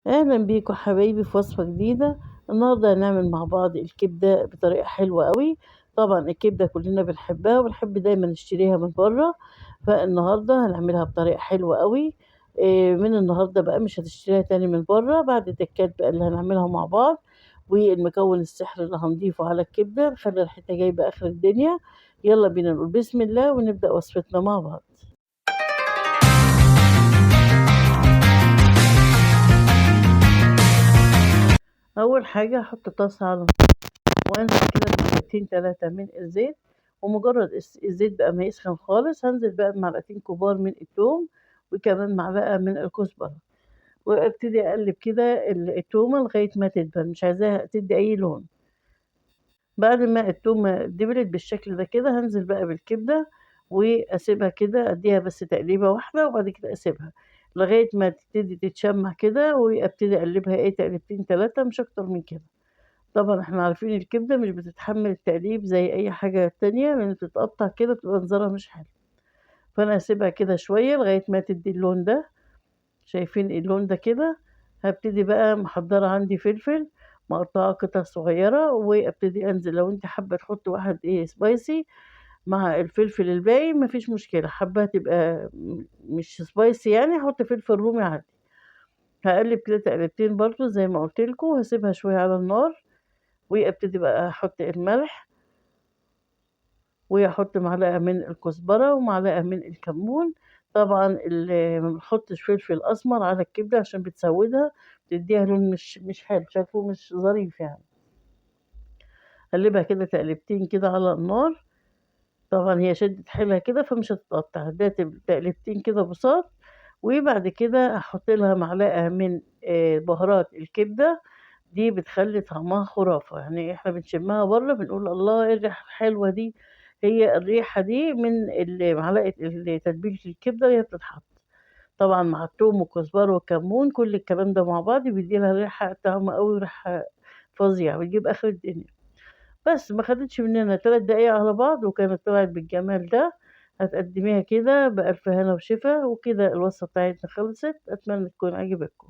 أهلا بيكم حبايبي في وصفة جديدة. النهاردة هنعمل مع بعض الكبدة بطريقة حلوة قوي. طبعا الكبدة كلنا بنحبها وبنحب دايما نشتريها من بره، فالنهاردة هنعملها بطريقة حلوة قوي. من النهاردة بقى مش هتشتريها تاني من بره، بعد التكات بقى اللي هنعملها مع بعض والمكون السحر اللي هنضيفه على الكبدة نخلي ريحتها جايبة آخر الدنيا. يلا بينا نقول بسم الله ونبدأ وصفتنا مع بعض. أول حاجة هحط طاسة على، وانزل كده بمعلقتين 3 من الزيت، ومجرد الزيت بقى ما يسخن خالص هنزل بقى بمعلقتين كبار من الثوم، وكمان معلقة من الكزبرة، وابتدي اقلب كده التومة لغاية ما تدبل، مش عايزاها تدي اي لون. بعد ما التومة دبلت بالشكل ده كده هنزل بقى بالكبدة واسيبها كده، اديها بس تقليبة واحدة وبعد كده اسيبها لغاية ما تبتدي تتشمع كده، وابتدي اقلبها تقلبتين 3 مش اكتر من كده. طبعًا إحنا عارفين الكبدة مش بتتحمّل التقليب زي أي حاجة تانية، لإن بتتقطّع كده بتبقى منظرها مش حلو، فأنا هاسيبها كده شوية لغاية ما تدّي اللون ده. شايفين اللون ده كده؟ هابتدي بقى محضّرة عندي فلفل مقطّعاه قطع صغيّرة، وأبتدي أنزل لو أنتِ حابة تحطّي واحد spicy مع الفلفل الباقي ما فيش مشكلة، حابّاها تبقى مش spicy يعني هاحط فلفل رومي عادي. هاقلّب كده تقليبتين برضه زي ما قُلت لكم، وهاسيبها شوية على النار، وأبتدي بقى أحط الملح، وأحط معلقة من الكزبرة ومعلقة من الكمون. طبعًا ما بنحطش فلفل أسمر على الكبدة عشان بتسوّدها، بتدّيها لون مش حلو، شكله مش ظريف يعني. أقلّبها كده تقليبتين كده على النار، طبعًا هي شدِّت حيلها كده فمش هتتقطّع، ادّيها تقليبتين كده بساط، وبعد كده أحط لها معلقة من بهارات الكبدة، دي بتخلّي طعمها خرافة، يعني إحنا بنشمّها برّه بنقول الله إيه الريحة الحلوة دي، هي الريحة دي من معلقة تتبيلة الكبدة وهي بتتحط، طبعًا مع التوم والكزبرة والكمون كل الكلام ده مع بعض بيدّي لها ريحة طعم أوي وريحة فظيعة بتجيب آخر الدنيا. بس ما خدتش مننا 3 دقايق على بعض وكانت طلعت بالجمال ده. هتقدّميها كده بألف هنا وشفا، وكده الوصفة بتاعتنا خلصت، أتمنى تكون عجبتكم.